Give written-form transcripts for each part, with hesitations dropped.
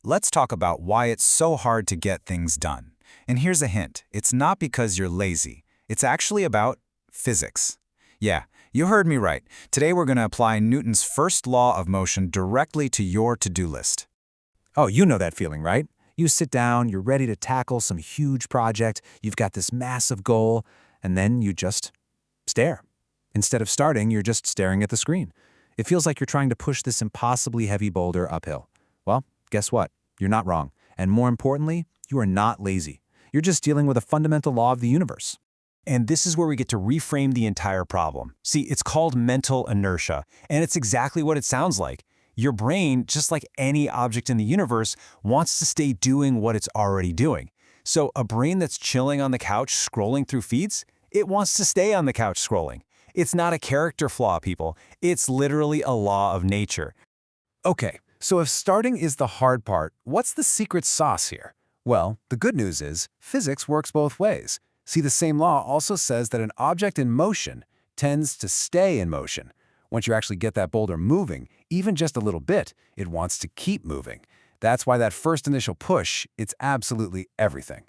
let's talk about why it's so hard to get things done. And here's a hint. It's not because you're lazy. It's actually about physics. Yeah, you heard me right. Today we're going to apply Newton's first law of motion directly to your to-do list. Oh, you know that feeling, right? You sit down, you're ready to tackle some huge project, you've got this massive goal, and then you just stare. Instead of starting, you're just staring at the screen. It feels like you're trying to push this impossibly heavy boulder uphill. Well, guess what? You're not wrong. And more importantly, you are not lazy. You're just dealing with a fundamental law of the universe. And this is where we get to reframe the entire problem. See, it's called mental inertia, and it's exactly what it sounds like. Your brain, just like any object in the universe, wants to stay doing what it's already doing. So a brain that's chilling on the couch scrolling through feeds, it wants to stay on the couch scrolling. It's not a character flaw, people. It's literally a law of nature. Okay, so if starting is the hard part, what's the secret sauce here? Well, the good news is physics works both ways. See, the same law also says that an object in motion tends to stay in motion. Once you actually get that boulder moving, even just a little bit, it wants to keep moving. That's why that first initial push, it's absolutely everything.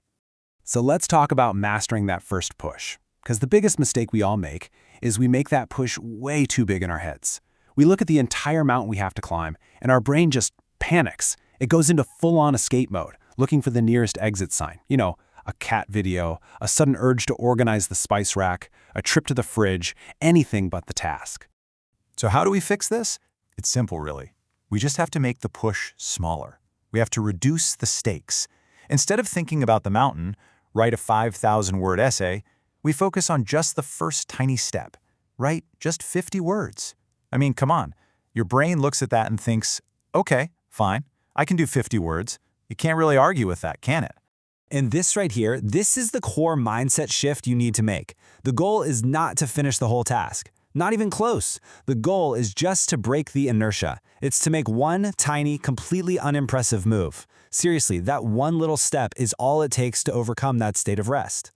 So let's talk about mastering that first push. Because the biggest mistake we all make is we make that push way too big in our heads. We look at the entire mountain we have to climb, and our brain just panics. It goes into full-on escape mode, looking for the nearest exit sign. You know, a cat video, a sudden urge to organize the spice rack, a trip to the fridge, anything but the task. So how do we fix this? It's simple, really. We just have to make the push smaller. We have to reduce the stakes. Instead of thinking about the mountain, write a 5,000-word essay, we focus on just the first tiny step. Write just 50 words. I mean, come on. Your brain looks at that and thinks, okay, fine, I can do 50 words. You can't really argue with that, can it? And this right here, this is the core mindset shift you need to make. The goal is not to finish the whole task. Not even close. The goal is just to break the inertia. It's to make one tiny, completely unimpressive move. Seriously, that one little step is all it takes to overcome that state of rest.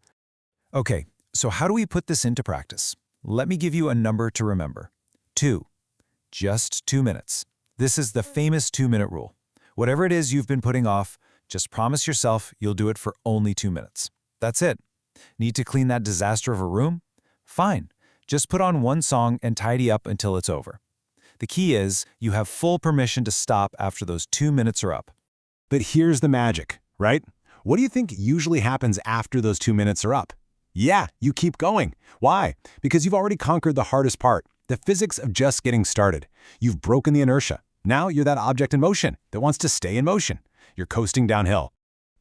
Okay, so how do we put this into practice? Let me give you a number to remember. 2. Just 2 minutes. This is the famous 2-minute rule. Whatever it is you've been putting off, just promise yourself you'll do it for only 2 minutes. That's it. Need to clean that disaster of a room? Fine. Just put on one song and tidy up until it's over. The key is you have full permission to stop after those 2 minutes are up. But here's the magic, right? What do you think usually happens after those 2 minutes are up? Yeah, you keep going. Why? Because you've already conquered the hardest part, the physics of just getting started. You've broken the inertia. Now you're that object in motion that wants to stay in motion. You're coasting downhill.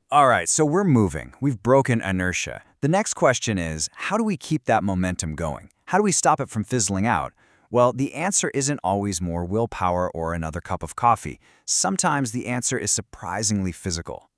All right, so we're moving. We've broken inertia. The next question is, how do we keep that momentum going? How do we stop it from fizzling out? Well, the answer isn't always more willpower or another cup of coffee. Sometimes the answer is surprisingly physical.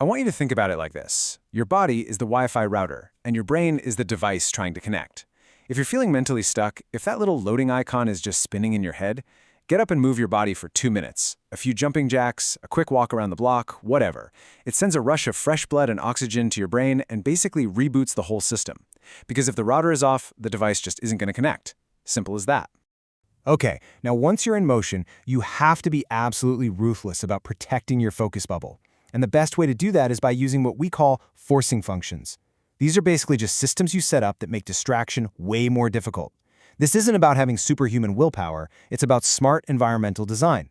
I want you to think about it like this. Your body is the Wi-Fi router, and your brain is the device trying to connect. If you're feeling mentally stuck, if that little loading icon is just spinning in your head, get up and move your body for 2 minutes. A few jumping jacks, a quick walk around the block, whatever. It sends a rush of fresh blood and oxygen to your brain and basically reboots the whole system. Because if the router is off, the device just isn't going to connect. Simple as that. Okay, now once you're in motion, you have to be absolutely ruthless about protecting your focus bubble. And the best way to do that is by using what we call forcing functions. These are basically just systems you set up that make distraction way more difficult. This isn't about having superhuman willpower, it's about smart environmental design.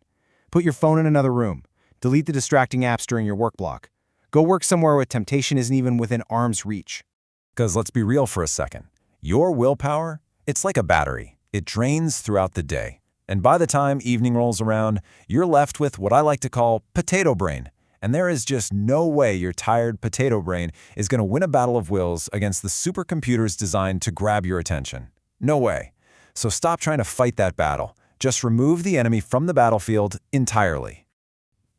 Put your phone in another room. Delete the distracting apps during your work block. Go work somewhere where temptation isn't even within arm's reach. Because let's be real for a second. Your willpower, it's like a battery. It drains throughout the day. And by the time evening rolls around, you're left with what I like to call potato brain. And there is just no way your tired potato brain is going to win a battle of wills against the supercomputers designed to grab your attention. No way. So stop trying to fight that battle. Just remove the enemy from the battlefield entirely.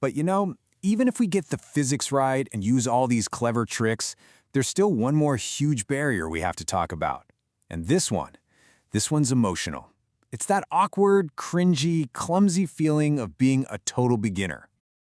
But you know, even if we get the physics right and use all these clever tricks, there's still one more huge barrier we have to talk about. And this one's emotional. It's that awkward, cringy, clumsy feeling of being a total beginner.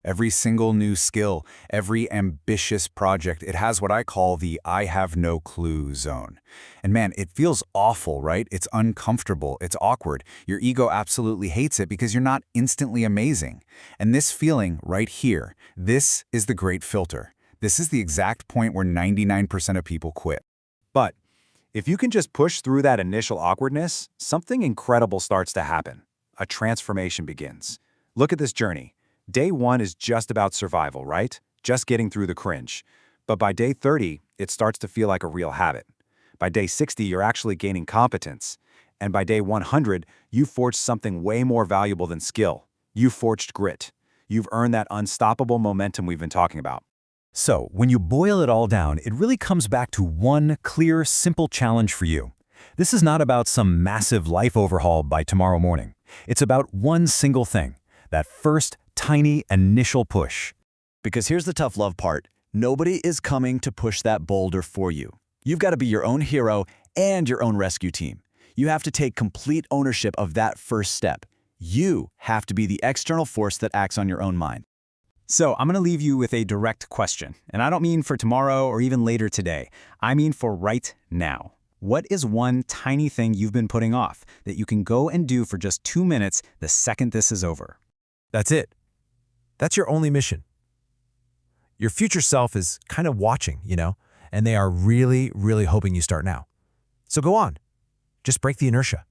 Every single new skill, every ambitious project, it has what I call the I have no clue zone. And man, it feels awful, right? It's uncomfortable, it's awkward. Your ego absolutely hates it because you're not instantly amazing. And this feeling right here, this is the great filter. This is the exact point where 99% of people quit. But if you can just push through that initial awkwardness, something incredible starts to happen. A transformation begins. Look at this journey. Day 1 is just about survival, right? Just getting through the cringe. But by day 30, it starts to feel like a real habit. By day 60, you're actually gaining competence. And by day 100, you've forged something way more valuable than skill. You've forged grit. You've earned that unstoppable momentum we've been talking about. So, when you boil it all down, it really comes back to one clear, simple challenge for you. This is not about some massive life overhaul by tomorrow morning. It's about one single thing, that first, tiny initial push. Because here's the tough love part. Nobody is coming to push that boulder for you. You've got to be your own hero and your own rescue team. You have to take complete ownership of that first step. You have to be the external force that acts on your own mind. So I'm going to leave you with a direct question. And I don't mean for tomorrow or even later today. I mean for right now. What is one tiny thing you've been putting off that you can go and do for just 2 minutes the second this is over? That's it. That's your only mission. Your future self is kind of watching, and they are really, really hoping you start now. So go on. Just break the inertia.